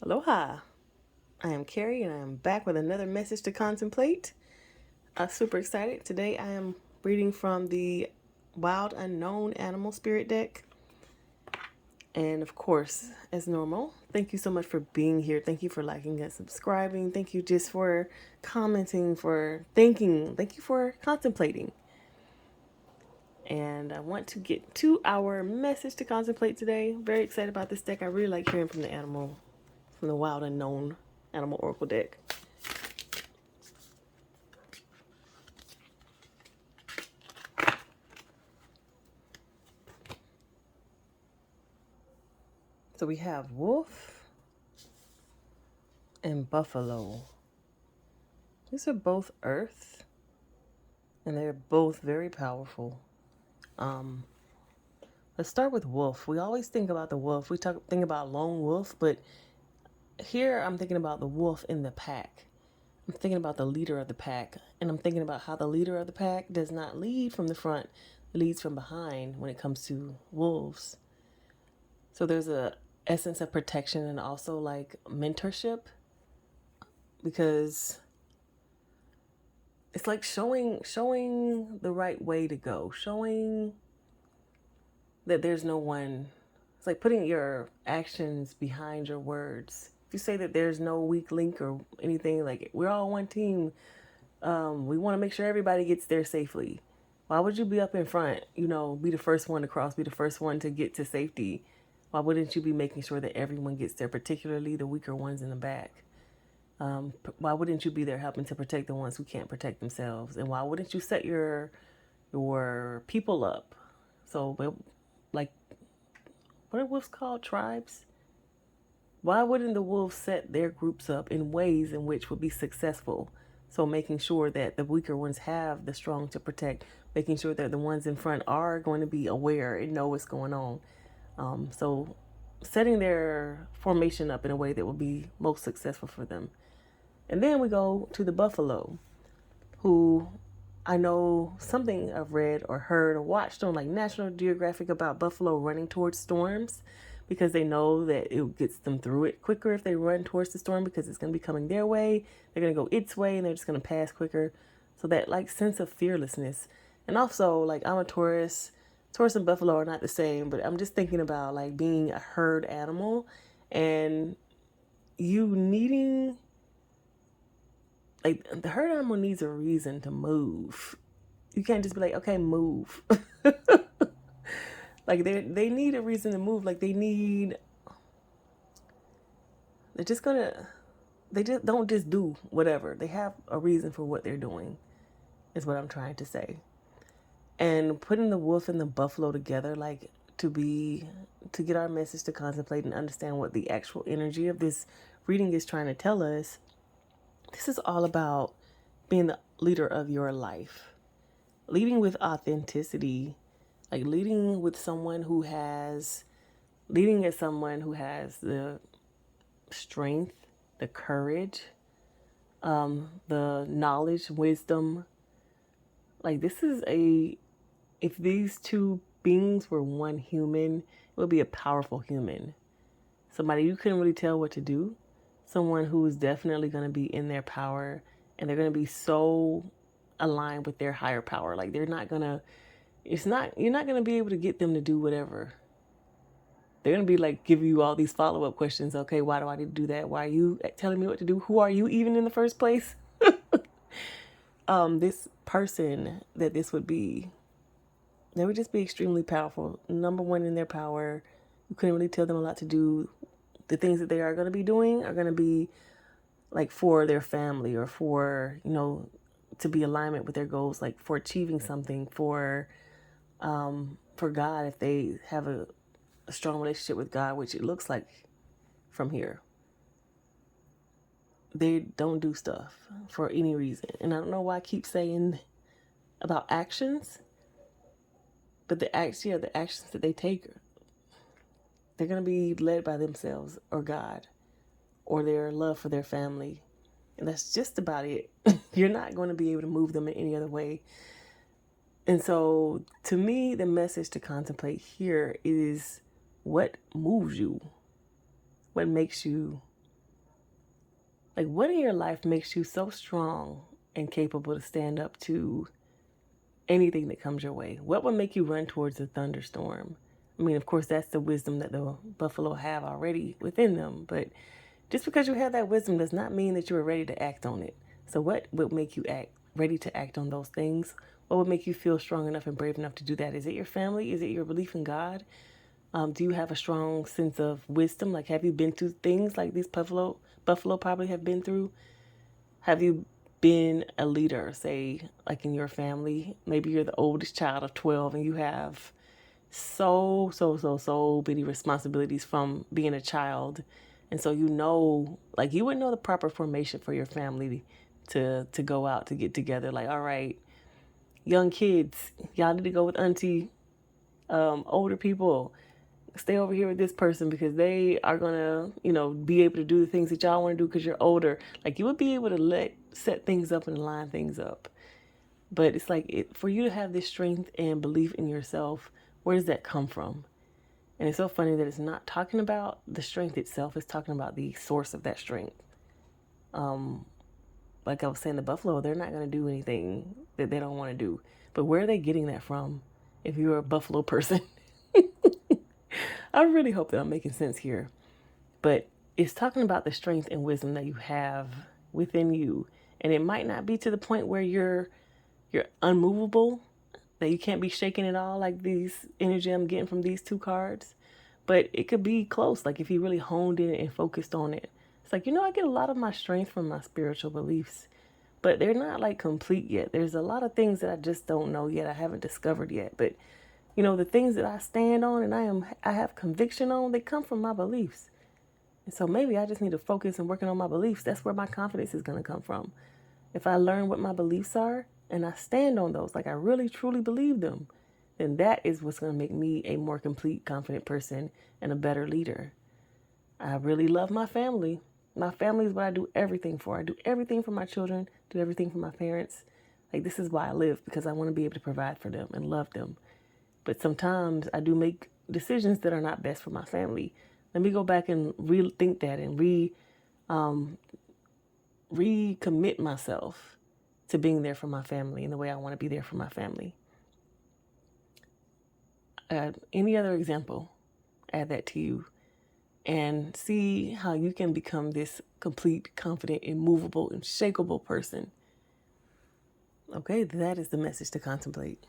Aloha! I am Carrie and I am back with another message to contemplate. Super excited. Today I am reading from the Wild Unknown Animal Spirit deck. And of course, as normal, thank you so much for being here. Thank you for liking and subscribing. Thank you just for commenting, for thinking. Thank you for contemplating. And I want to get to our message to contemplate today. Very excited about this deck. I really like hearing from the Wild Unknown Animal Oracle deck. So we have wolf and buffalo. These are both earth, and they're both very powerful. Let's start with wolf. We always think about the wolf. Think about lone wolf, but here I'm thinking about the wolf in the pack. I'm thinking about the leader of the pack, and I'm thinking about how the leader of the pack does not lead from the front, leads from behind when it comes to wolves. So there's a essence of protection and also like mentorship, because it's like showing the right way to go, showing that there's no one. It's like putting your actions behind your words. If you say that there's no weak link or anything, like we're all one team, we want to make sure everybody gets there safely. Why would you be up in front, be the first one to cross, be the first one to get to safety? Why wouldn't you be making sure that everyone gets there, particularly the weaker ones in the back? Why wouldn't you be there helping to protect the ones who can't protect themselves? And why wouldn't you set your people up? So, like, what are wolves called? Tribes? Why wouldn't the wolves set their groups up in ways in which would be successful? So making sure that the weaker ones have the strong to protect, making sure that the ones in front are going to be aware and know what's going on. So setting their formation up in a way that will be most successful for them. And then we go to the buffalo, who I know something I've read or heard or watched on like National Geographic about buffalo running towards storms, because they know that it gets them through it quicker if they run towards the storm, because it's going to be coming their way. They're going to go its way and they're just going to pass quicker. So that like sense of fearlessness. And also, like, I'm a Taurus. Taurus and buffalo are not the same, but I'm just thinking about like being a herd animal and you needing, like, the herd animal needs a reason to move. You can't just be like, okay, move. Like they need a reason to move. Like they just don't just do whatever. They have a reason for what they're doing, is what I'm trying to say. And putting the wolf and the buffalo together, like to get our message to contemplate and understand what the actual energy of this reading is trying to tell us. This is all about being the leader of your life, leading with authenticity, like leading as someone who has the strength, the courage, the knowledge, wisdom. Like if these two beings were one human, it would be a powerful human. Somebody you couldn't really tell what to do. Someone who is definitely going to be in their power, and they're going to be so aligned with their higher power. Like you're not going to be able to get them to do whatever. They're going to be like, give you all these follow-up questions. Okay, why do I need to do that? Why are you telling me what to do? Who are you even in the first place? This person that this would be, they would just be extremely powerful. Number one in their power. You couldn't really tell them a lot to do. The things that they are going to be doing are going to be like for their family, or for, to be alignment with their goals, like for achieving something, for God, if they have a strong relationship with God, which it looks like from here. They don't do stuff for any reason. And I don't know why I keep saying about actions, but the actions that they take, they're going to be led by themselves or God or their love for their family. And that's just about it. You're not going to be able to move them in any other way. And so to me, the message to contemplate here is, what moves you? What makes you Like, what in your life makes you so strong and capable to stand up to anything that comes your way? What would make you run towards a thunderstorm? I mean, of course, that's the wisdom that the buffalo have already within them, but just because you have that wisdom does not mean that you are ready to act on it. So what would make you act ready to act on those things? What would make you feel strong enough and brave enough to do that? Is it your family? Is it your belief in God? Do you have a strong sense of wisdom? Like, have you been through things like these buffalo probably have been through? Have you been a leader, say, like in your family? Maybe you're the oldest child of 12 and you have so many responsibilities from being a child. And so like you wouldn't know the proper formation for your family to go out to get together. Like, all right, young kids, y'all need to go with auntie. Older people, stay over here with this person because they are gonna, be able to do the things that y'all want to do because you're older. Like you would be able to set things up and line things up. But it's like for you to have this strength and belief in yourself, where does that come from? And it's so funny that it's not talking about the strength itself, it's talking about the source of that strength. Like I was saying, the buffalo, they're not going to do anything that they don't want to do. But where are they getting that from if you're a buffalo person? I really hope that I'm making sense here. But it's talking about the strength and wisdom that you have within you. And it might not be to the point where you're unmovable, that you can't be shaken at all, like these energy I'm getting from these two cards. But it could be close, like if you really honed in and focused on it. It's like, I get a lot of my strength from my spiritual beliefs, but they're not like complete yet. There's a lot of things that I just don't know yet. I haven't discovered yet. But the things that I stand on and I have conviction on, they come from my beliefs. And so maybe I just need to focus and working on my beliefs. That's where my confidence is going to come from. If I learn what my beliefs are and I stand on those, like I really truly believe them, then that is what's going to make me a more complete, confident person and a better leader. I really love my family. My family is what I do everything for. I do everything for my children, do everything for my parents. Like, this is why I live, because I want to be able to provide for them and love them. But sometimes I do make decisions that are not best for my family. Let me go back and rethink that and recommit myself to being there for my family in the way I want to be there for my family. Any other example, add that to you and see how you can become this complete, confident, immovable, unshakable person. Okay, that is the message to contemplate.